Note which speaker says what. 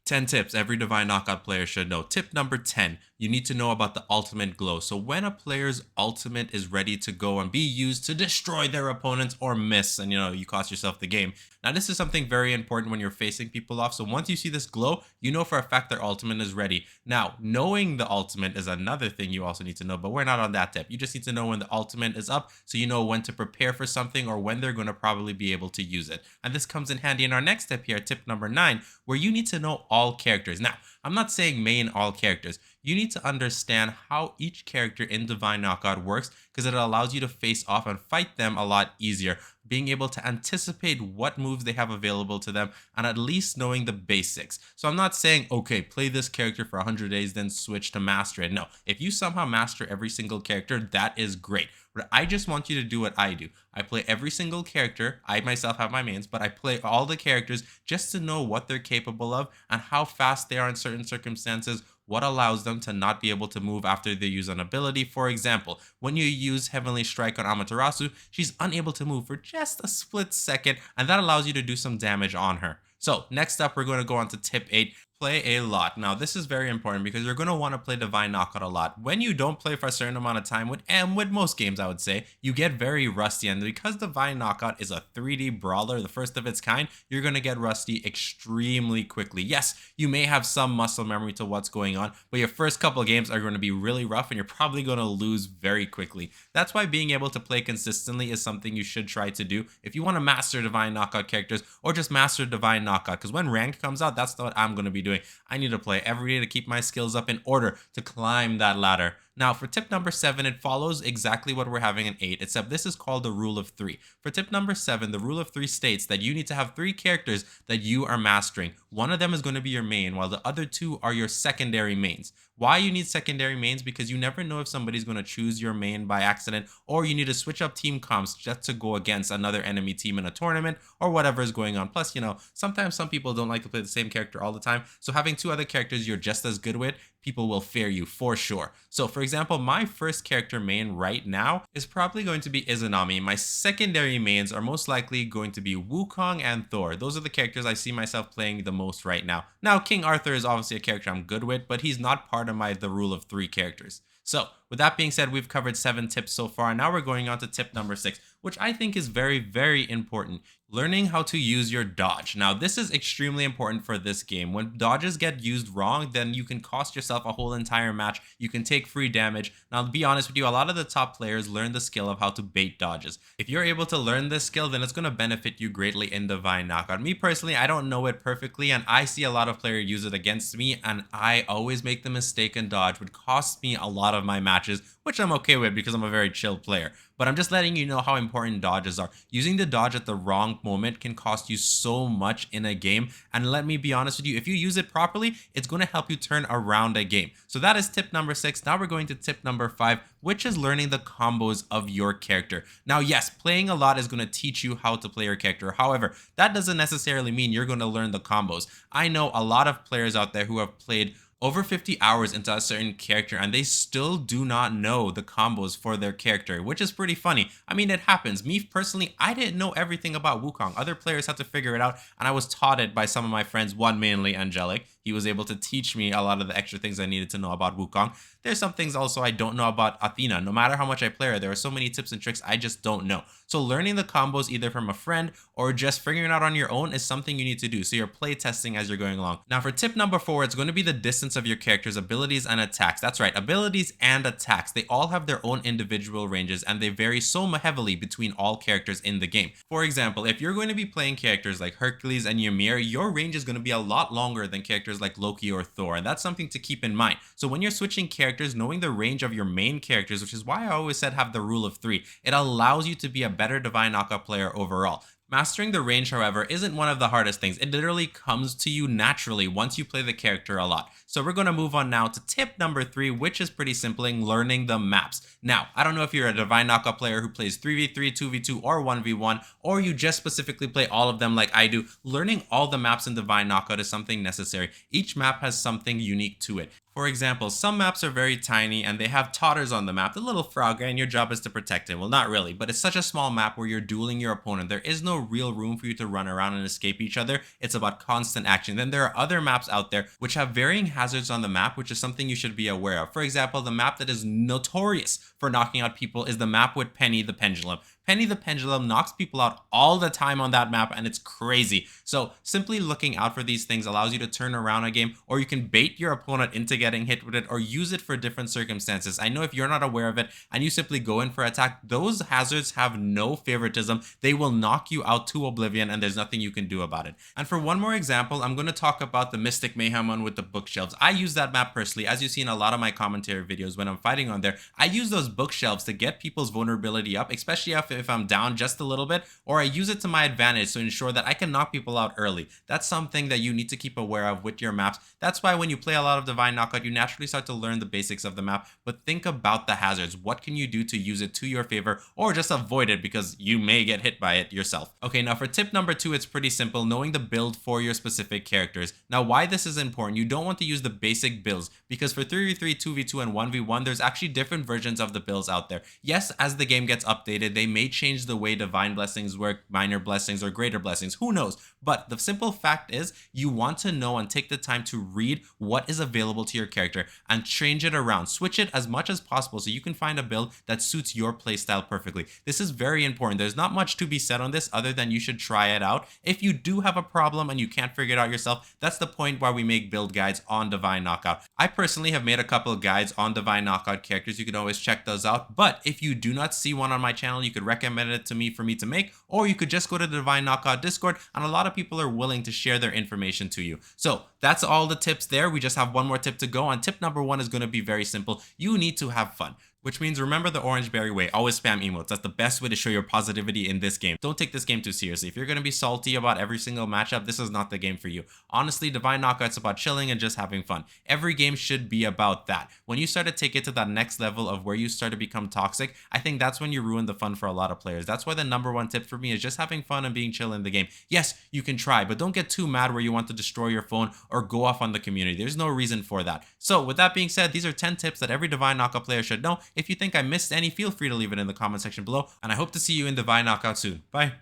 Speaker 1: 10 tips every Divine Knockout player should know. Tip number 10, you need to know about the ultimate glow. So when a player's ultimate is ready to go and be used to destroy their opponents or miss, and you cost yourself the game. Now this is something very important when you're facing people off. So once you see this glow, you know for a fact their ultimate is ready. Now, knowing the ultimate is another thing you also need to know, but we're not on that tip. You just need to know when the ultimate is up so you know when to prepare for something or when they're going to probably be able to use it. And this comes in handy in our next tip here, tip number 9, where you need to know all characters. Now, I'm not saying main all characters. You need to understand how each character in Divine Knockout works because it allows you to face off and fight them a lot easier. Being able to anticipate what moves they have available to them and at least knowing the basics. So I'm not saying, okay, play this character for 100 days, then switch to master it. No, if you somehow master every single character, that is great. But I just want you to do what I do. I play every single character. I myself have my mains, but I play all the characters just to know what they're capable of and how fast they are in certain circumstances, what allows them to not be able to move after they use an ability. For example, when you use Heavenly Strike on Amaterasu, she's unable to move for just a split second, and that allows you to do some damage on her. So next up, we're going to go on to tip 8. Play a lot. Now, this is very important because you're going to want to play Divine Knockout a lot. When you don't play for a certain amount of time, with most games, I would say, you get very rusty. And because Divine Knockout is a 3D brawler, the first of its kind, you're going to get rusty extremely quickly. Yes, you may have some muscle memory to what's going on, but your first couple of games are going to be really rough and you're probably going to lose very quickly. That's why being able to play consistently is something you should try to do if you want to master Divine Knockout characters or just master Divine Knockout. Because when ranked comes out, that's what I'm going to be doing. I need to play every day to keep my skills up in order to climb that ladder. Now, for tip number 7, it follows exactly what we're having in 8, except this is called the rule of 3. For tip number 7, the rule of 3 states that you need to have 3 characters that you are mastering. One of them is going to be your main, while the other 2 are your secondary mains. Why you need secondary mains? Because you never know if somebody's going to choose your main by accident, or you need to switch up team comps just to go against another enemy team in a tournament, or whatever is going on. Plus, sometimes some people don't like to play the same character all the time, so having 2 other characters you're just as good with, people will fear you for sure. So for example, my first character main right now is probably going to be Izanami. My secondary mains are most likely going to be Wukong and Thor. Those are the characters I see myself playing the most right now. Now, King Arthur is obviously a character I'm good with, but he's not part of the rule of 3 characters. So with that being said, we've covered 7 tips so far. Now we're going on to tip number 6, which I think is very, very important. Learning how to use your dodge. Now, this is extremely important for this game. When dodges get used wrong, then you can cost yourself a whole entire match. You can take free damage. Now, to be honest with you, a lot of the top players learn the skill of how to bait dodges. If you're able to learn this skill, then it's going to benefit you greatly in Divine Knockout. Me personally, I don't know it perfectly, and I see a lot of players use it against me, and I always make the mistake and dodge would cost me a lot of my matches, which I'm okay with because I'm a very chill player. But I'm just letting you know how important dodges are. Using the dodge at the wrong moment can cost you so much in a game. And let me be honest with you, if you use it properly, it's going to help you turn around a game. So that is tip number 6. Now we're going to tip number 5, which is learning the combos of your character. Now, yes, playing a lot is going to teach you how to play your character. However, that doesn't necessarily mean you're going to learn the combos. I know a lot of players out there who have played over 50 hours into a certain character and they still do not know the combos for their character, which is pretty funny. I mean, it happens. Me personally, I didn't know everything about Wukong. Other players had to figure it out, and I was taught it by some of my friends, one mainly Angelic. He was able to teach me a lot of the extra things I needed to know about Wukong. There's some things also I don't know about Athena. No matter how much I play her, there are so many tips and tricks I just don't know. So learning the combos either from a friend or just figuring it out on your own is something you need to do. So you're play testing as you're going along. Now for tip number 4, it's going to be the distance of your character's abilities and attacks. That's right, abilities and attacks. They all have their own individual ranges and they vary so heavily between all characters in the game. For example, if you're going to be playing characters like Hercules and Ymir, your range is going to be a lot longer than characters like Loki or Thor, and that's something to keep in mind. So when you're switching characters, knowing the range of your main characters, which is why I always said have the rule of 3, it allows you to be a better Divine Knockout player overall. Mastering the range, however, isn't one of the hardest things. It literally comes to you naturally once you play the character a lot. So we're going to move on now to tip number 3, which is pretty simple, learning the maps. Now, I don't know if you're a Divine Knockout player who plays 3v3, 2v2, or 1v1, or you just specifically play all of them like I do. Learning all the maps in Divine Knockout is something necessary. Each map has something unique to it. For example, some maps are very tiny and they have totters on the map, the little frog, and your job is to protect it. Well, not really, but it's such a small map where you're dueling your opponent. There is no no real room for you to run around and escape each other. It's about constant action. Then there are other maps out there which have varying hazards on the map, which is something you should be aware of. For example, the map that is notorious for knocking out people is the map with Penny the Pendulum. Penny the Pendulum knocks people out all the time on that map, and it's crazy. So simply looking out for these things allows you to turn around a game, or you can bait your opponent into getting hit with it, or use it for different circumstances. I know if you're not aware of it and you simply go in for attack, those hazards have no favoritism. They will knock you out to oblivion, and there's nothing you can do about it. And for one more example, I'm going to talk about the Mystic Mayhem one with the bookshelves. I use that map personally. As you see in a lot of my commentary videos when I'm fighting on there, I use those bookshelves to get people's vulnerability up, especially if I'm down just a little bit, or I use it to my advantage to ensure that I can knock people out early. That's something that you need to keep aware of with your maps. That's why when you play a lot of Divine Knockout, you naturally start to learn the basics of the map, but think about the hazards. What can you do to use it to your favor, or just avoid it because you may get hit by it yourself? Okay, now for tip number 2, it's pretty simple, knowing the build for your specific characters. Now why this is important, you don't want to use the basic builds, because for 3v3, 2v2, and 1v1, there's actually different versions of the builds out there. Yes, as the game gets updated, they may change the way divine blessings work, minor blessings, or greater blessings, who knows? But the simple fact is, you want to know and take the time to read what is available to your character and change it around. Switch it as much as possible so you can find a build that suits your playstyle perfectly. This is very important. There's not much to be said on this other than you should try it out. If you do have a problem and you can't figure it out yourself, that's the point why we make build guides on Divine Knockout. I personally have made a couple of guides on Divine Knockout characters. You can always check those out. But if you do not see one on my channel, you could recommend it to me for me to make, or you could just go to the Divine Knockout Discord, and a lot of people are willing to share their information to you. So that's all the tips there. We just have one more tip to go, and tip number 1 is going to be very simple. You need to have fun. Which means remember the Orangeberry way, always spam emotes. That's the best way to show your positivity in this game. Don't take this game too seriously. If you're going to be salty about every single matchup, this is not the game for you. Honestly, Divine Knockout's about chilling and just having fun. Every game should be about that. When you start to take it to that next level of where you start to become toxic, I think that's when you ruin the fun for a lot of players. That's why the number 1 tip for me is just having fun and being chill in the game. Yes, you can try, but don't get too mad where you want to destroy your phone or go off on the community. There's no reason for that. So with that being said, these are 10 tips that every Divine Knockout player should know. If you think I missed any, feel free to leave it in the comment section below, and I hope to see you in Divine Knockout soon. Bye.